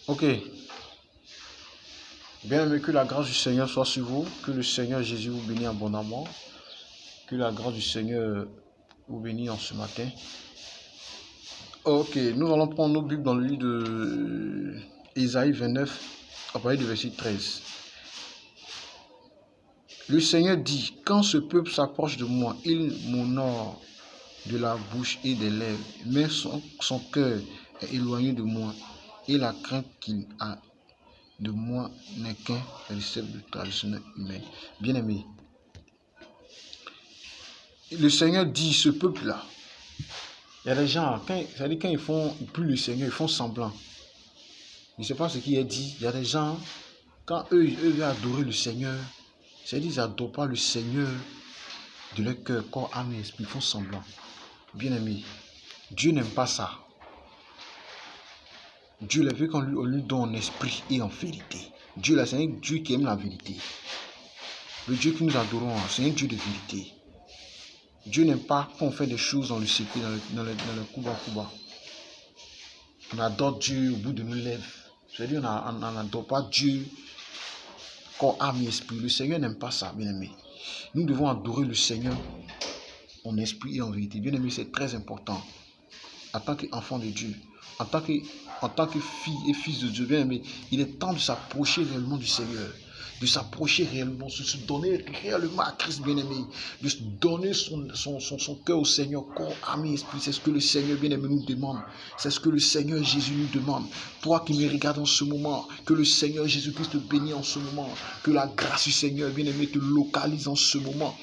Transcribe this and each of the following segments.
Ok. Bien aimé, que la grâce du Seigneur soit sur vous. Que le Seigneur Jésus vous bénisse abondamment. Que la grâce du Seigneur vous bénisse en ce matin. Ok, nous allons prendre nos Bibles dans le livre de Ésaïe 29, à partir du verset 13. Le Seigneur dit, quand ce peuple s'approche de moi, il m'honore de la bouche et des lèvres, mais son cœur est éloigné de moi, et la crainte qu'il a de moi n'est qu'un récepte de tradition humaine. Bien-aimé, le Seigneur dit, ce peuple-là, il y a des gens, quand ils font plus le Seigneur, ils font semblant. Je ne sais pas ce qui est dit. Il y a des gens, quand eux veulent adorer le Seigneur, c'est-à-dire qu'ils n'adorent pas le Seigneur de leur cœur, corps, âme et esprit, ils font semblant. Bien-aimé, Dieu n'aime pas ça. Dieu veut qu'on lui donne en esprit et en vérité. Dieu là, c'est un Dieu qui aime la vérité. Le Dieu que nous adorons, c'est un Dieu de vérité. Dieu n'aime pas qu'on fait des choses dans le secret, dans le kuba. On adore Dieu au bout de nos lèvres. C'est-à-dire on n'adore pas Dieu corps, âme et esprit. Le Seigneur n'aime pas ça, bien-aimé. Nous devons adorer le Seigneur en esprit et en vérité. Bien-aimé, c'est très important. En tant qu'enfant de Dieu, en tant que fille et fils de Dieu, bien-aimé, il est temps de s'approcher réellement du Seigneur. De s'approcher réellement, de se donner réellement à Christ, bien-aimé, de se donner son cœur au Seigneur, corps, âme et esprit. C'est ce que le Seigneur, bien-aimé, nous demande. C'est ce que le Seigneur Jésus nous demande. Toi qui me regardes en ce moment, que le Seigneur Jésus-Christ te bénisse en ce moment, que la grâce du Seigneur, bien-aimé, te localise en ce moment.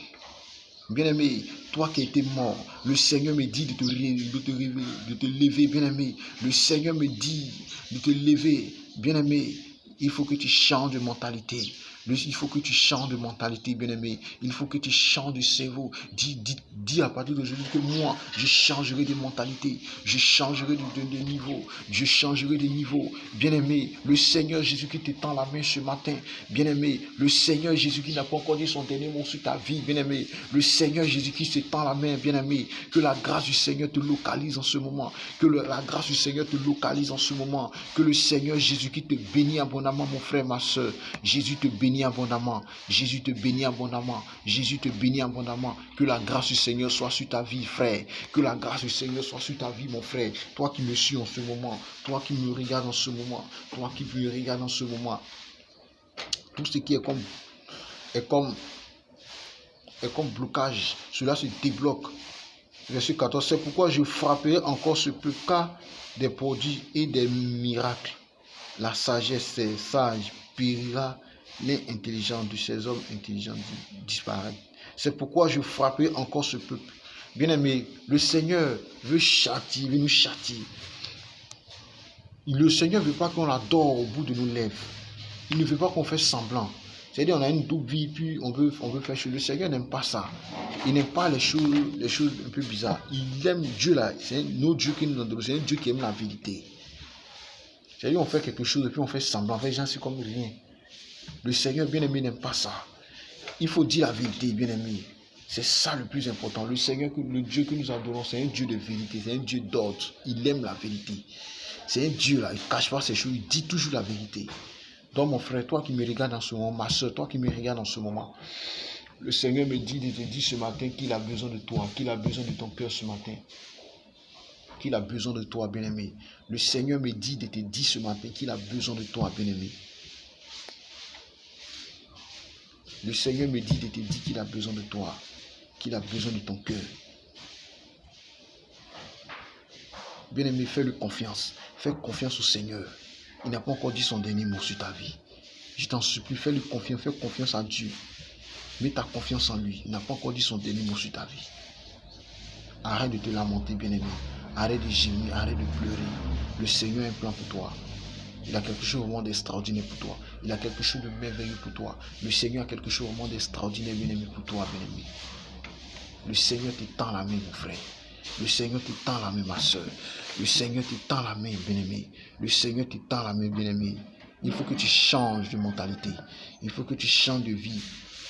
Bien-aimé, toi qui étais mort, le Seigneur me dit de te lever, bien-aimé. Le Seigneur me dit de te lever, bien-aimé. Il faut que tu changes de mentalité. Il faut que tu changes de mentalité, bien-aimé. Il faut que tu changes de cerveau. Dis à partir d'aujourd'hui que moi, je changerai de mentalité. Je changerai de niveau. Je changerai de niveau. Bien-aimé, le Seigneur Jésus qui te tend la main ce matin. Bien-aimé, le Seigneur Jésus qui n'a pas encore dit son dernier mot sur ta vie. Bien-aimé, le Seigneur Jésus qui te tend la main. Bien-aimé, que la grâce du Seigneur te localise en ce moment. Que la grâce du Seigneur te localise en ce moment. Que le Seigneur Jésus qui te bénit abondamment, mon frère, ma soeur. Jésus te bénit abondamment. Jésus te bénit abondamment. Jésus te bénit abondamment. Que la grâce du Seigneur soit sur ta vie, frère. Que la grâce du Seigneur soit sur ta vie, mon frère. Toi qui me suis en ce moment. Toi qui me regardes en ce moment. Toi qui me regardes en ce moment. Tout ce qui est comme blocage, cela se débloque. Verset 14. C'est pourquoi je frapperai encore ce peuple, car des produits et des miracles. La sagesse est sage, périra, l'intelligence de ces hommes intelligents disparaît. C'est pourquoi je frapperai encore ce peuple. Bien-aimé, le Seigneur veut châtier, veut nous châtier. Le Seigneur ne veut pas qu'on l'adore au bout de nos lèvres. Il ne veut pas qu'on fasse semblant. C'est-à-dire on a une double vie, puis on veut faire chose. Le Seigneur n'aime pas ça. Il n'aime pas les choses un peu bizarres. Il aime Dieu là. C'est un autre Dieu qui nous adore. C'est un Dieu qui aime la vérité. C'est-à-dire on fait quelque chose et puis on fait semblant. On fait genre c'est comme rien. Le Seigneur bien-aimé n'aime pas ça. Il faut dire la vérité, bien-aimé. C'est ça le plus important. Le Seigneur, le Dieu que nous adorons, c'est un Dieu de vérité. C'est un Dieu d'ordre. Il aime la vérité. C'est un Dieu là. Il ne cache pas ses choses. Il dit toujours la vérité. Donc mon frère, toi qui me regardes en ce moment, ma soeur, toi qui me regardes en ce moment, le Seigneur me dit de te dire ce matin qu'il a besoin de toi, qu'il a besoin de ton cœur ce matin, qu'il a besoin de toi, bien-aimé. Le Seigneur me dit de te dire ce matin qu'il a besoin de toi, bien-aimé. Le Seigneur me dit de te dire qu'il a besoin de toi, qu'il a besoin de ton cœur. Bien-aimé, fais-le confiance. Fais confiance au Seigneur. Il n'a pas encore dit son dernier mot sur ta vie. Je t'en supplie, fais-le confiance, fais confiance à Dieu. Mets ta confiance en lui. Il n'a pas encore dit son dernier mot sur ta vie. Arrête de te lamenter, bien-aimé. Arrête de gémir, arrête de pleurer. Le Seigneur a un plan pour toi. Il a quelque chose vraiment d'extraordinaire pour toi. Il a quelque chose de merveilleux pour toi. Le Seigneur a quelque chose vraiment d'extraordinaire, bien-aimé, pour toi, bien-aimé. Le Seigneur te tend la main, mon frère. Le Seigneur te tend la main, ma soeur. Le Seigneur te tend la main, bien-aimé. Le Seigneur te tend la main, bien-aimé. Il faut que tu changes de mentalité. Il faut que tu changes de vie.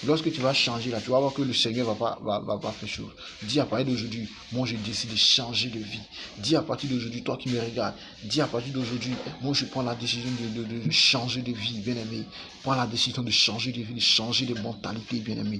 Lorsque tu vas changer là, tu vas voir que le Seigneur va pas faire chose. Dis à partir d'aujourd'hui, moi je décide de changer de vie. Dis à partir d'aujourd'hui, toi qui me regardes, dis à partir d'aujourd'hui, moi je prends la décision de changer de vie, bien-aimé. Prends la décision de changer de vie, de changer de mentalité, bien-aimé.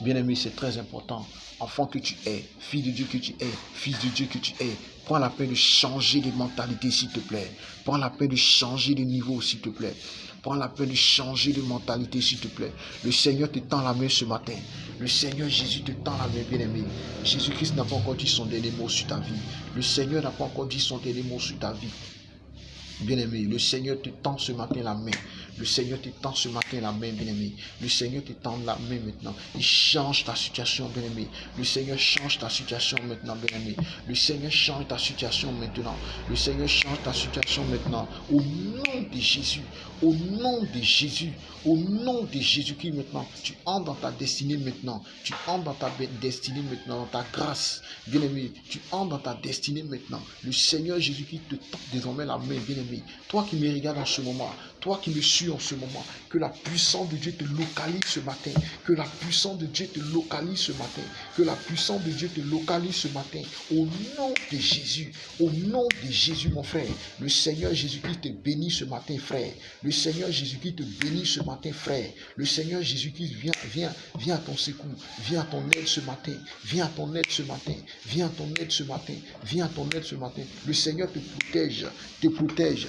Bien-aimé, c'est très important. Enfant que tu es, fille de Dieu que tu es, fils de Dieu que tu es, prends la peine de changer de mentalité, s'il te plaît. Prends la peine de changer de niveau, s'il te plaît. Prends la peine de changer de mentalité, s'il te plaît. Le Seigneur te tend la main ce matin. Le Seigneur Jésus te tend la main, bien-aimé. Jésus-Christ n'a pas encore dit son dernier mot sur ta vie. Le Seigneur n'a pas encore dit son dernier mot sur ta vie. Bien-aimé, le Seigneur te tend ce matin la main. Le Seigneur te tend ce matin la main, bien-aimé. Le Seigneur te tend la main maintenant. Il change ta situation, bien-aimé. Le Seigneur change ta situation maintenant, bien-aimé. Le Seigneur change ta situation maintenant. Le Seigneur change ta situation maintenant. Au nom de Jésus. Au nom de Jésus. Au nom de Jésus-Christ maintenant. Tu entres dans ta destinée maintenant. Tu entres dans ta destinée maintenant. Dans ta grâce, bien-aimé. Tu entres dans ta destinée maintenant. Le Seigneur Jésus-Christ te tend désormais la main, bien-aimé. Toi qui me regardes en ce moment, toi qui me suis en ce moment, que la puissance de Dieu te localise ce matin, que la puissance de Dieu te localise ce matin, que la puissance de Dieu te localise ce matin, au nom de Jésus, au nom de Jésus, mon frère. Le Seigneur Jésus-Christ te bénit ce matin, frère. Le Seigneur Jésus-Christ te bénit ce matin, frère. Le Seigneur Jésus-Christ vient à ton secours, vient à ton aide ce matin, vient à ton aide ce matin, vient à ton aide ce matin, vient à ton aide ce matin. Le Seigneur te protège, te protège,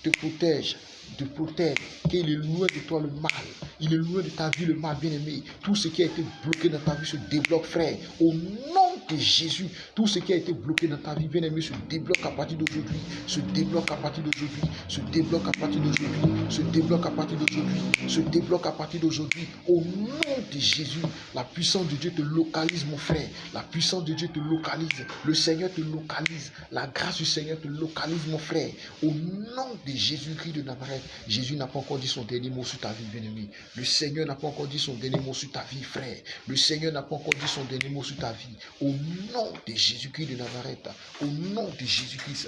te protège, te protège, qu'il est loin de toi le mal, il est loin de ta vie le mal, bien-aimé. Tout ce qui a été bloqué dans ta vie se débloque, frère, au nom de Jésus. Tout ce qui a été bloqué dans ta vie, bien-aimé, se débloque à partir d'aujourd'hui, se débloque à partir d'aujourd'hui, se débloque à partir d'aujourd'hui, se débloque à partir d'aujourd'hui, se débloque à partir d'aujourd'hui, au nom de Jésus. La puissance de Dieu te localise, mon frère, la puissance de Dieu te localise, le Seigneur te localise, la grâce du Seigneur te localise, mon frère, au nom de Jésus-Christ de Nazareth. Jésus n'a pas encore dit son dernier mot sur ta vie, bien-aimé. Le Seigneur n'a pas encore dit son dernier mot sur ta vie, frère. Le Seigneur n'a pas encore dit son dernier mot sur ta vie. Au nom de Jésus-Christ de Nazareth, au nom de Jésus-Christ.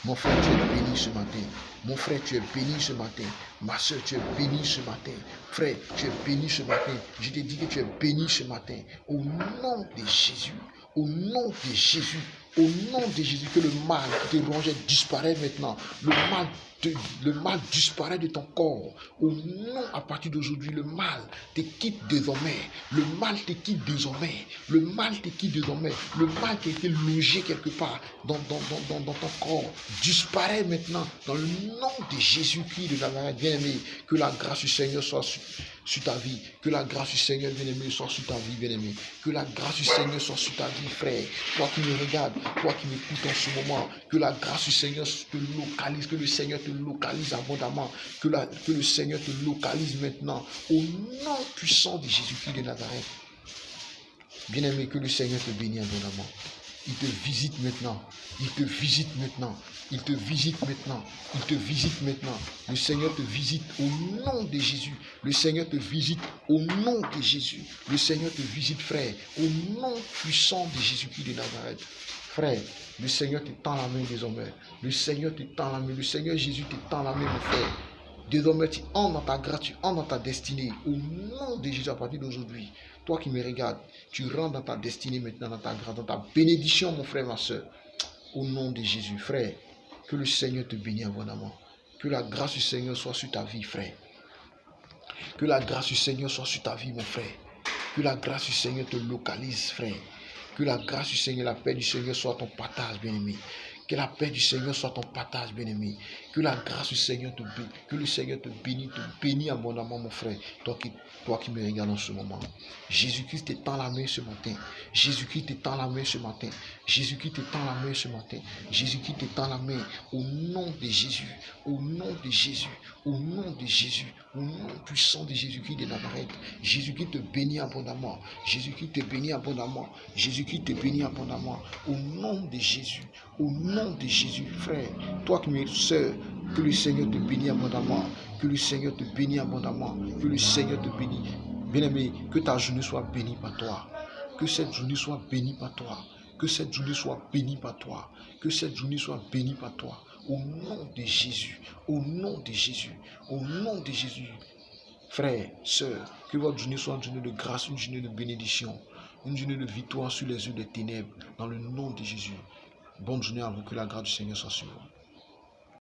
Mon frère, tu es béni ce matin. Mon frère, tu es béni ce matin. Ma soeur, tu es béni ce matin. Frère, tu es béni ce matin. Je te dis que tu es béni ce matin. Au nom de Jésus. Au nom de Jésus. Au nom de Jésus, que le mal qui te rongeait disparaît maintenant. Le mal disparaît de ton corps. Au nom, à partir d'aujourd'hui, le mal te quitte désormais. Le mal te quitte désormais. Le mal te quitte désormais. Le mal qui a été logé quelque part dans ton corps disparaît maintenant. Dans le nom de Jésus-Christ de Nazareth, bien-aimé, que la grâce du Seigneur soit sur ta vie. Que la grâce du Seigneur, bien-aimé, soit sur ta vie, bien-aimé. Que la grâce du Seigneur soit sur ta vie, frère. Toi qui me regardes, toi qui m'écoutes en ce moment, que la grâce du Seigneur te localise, que le Seigneur te localise abondamment, que le Seigneur te localise maintenant, au nom puissant de Jésus-Christ de Nazareth. Bien-aimé, que le Seigneur te bénisse abondamment. Il te visite maintenant. Il te visite maintenant. Il te visite maintenant. Il te visite maintenant. Le Seigneur te visite au nom de Jésus. Le Seigneur te visite au nom de Jésus. Le Seigneur te visite, frère, au nom puissant de Jésus-Christ de Nazareth. Frère, le Seigneur te tend la main désormais. Le Seigneur te tend la main. Le Seigneur Jésus te tend la main, mon frère. Désormais, tu entres dans ta grâce, tu entres dans ta destinée. Au nom de Jésus, à partir d'aujourd'hui, toi qui me regardes, tu rentres dans ta destinée maintenant, dans ta grâce, dans ta bénédiction, mon frère, ma soeur. Au nom de Jésus, frère, que le Seigneur te bénisse abondamment. Que la grâce du Seigneur soit sur ta vie, frère. Que la grâce du Seigneur soit sur ta vie, mon frère. Que la grâce du Seigneur te localise, frère. Que la grâce du Seigneur, la paix du Seigneur soit ton partage, bien-aimé. Que la paix du Seigneur soit ton partage, bien-aimé. Que la grâce du Seigneur te bénisse. Que le Seigneur te bénisse abondamment, mon frère. Toi qui me regardes en ce moment. Jésus-Christ te tend la main ce matin. Jésus-Christ te tend la main ce matin. Jésus-Christ te tend la main ce matin. Jésus-Christ te tend la main. Au nom de Jésus. Au nom de Jésus. Au nom de Jésus. Au nom puissant de Jésus-Christ de Nazareth. Jésus-Christ te bénit abondamment. Jésus-Christ te bénit abondamment. Jésus-Christ te bénit abondamment. Au nom de Jésus. Au nom de Jésus, frère. Toi qui m'es soeur, que le Seigneur te bénisse abondamment. Que le Seigneur te bénisse abondamment. Que le Seigneur te bénisse. Bien-aimé, que ta journée soit bénie par toi. Que cette journée soit bénie par toi. Que cette journée soit bénie par toi. Que cette journée soit bénie par toi. Au nom de Jésus. Au nom de Jésus. Au nom de Jésus. Frères, sœurs, que votre journée soit une journée de grâce, une journée de bénédiction, une journée de victoire sur les yeux des ténèbres, dans le nom de Jésus. Bonne journée à vous, que la grâce du Seigneur soit sur vous.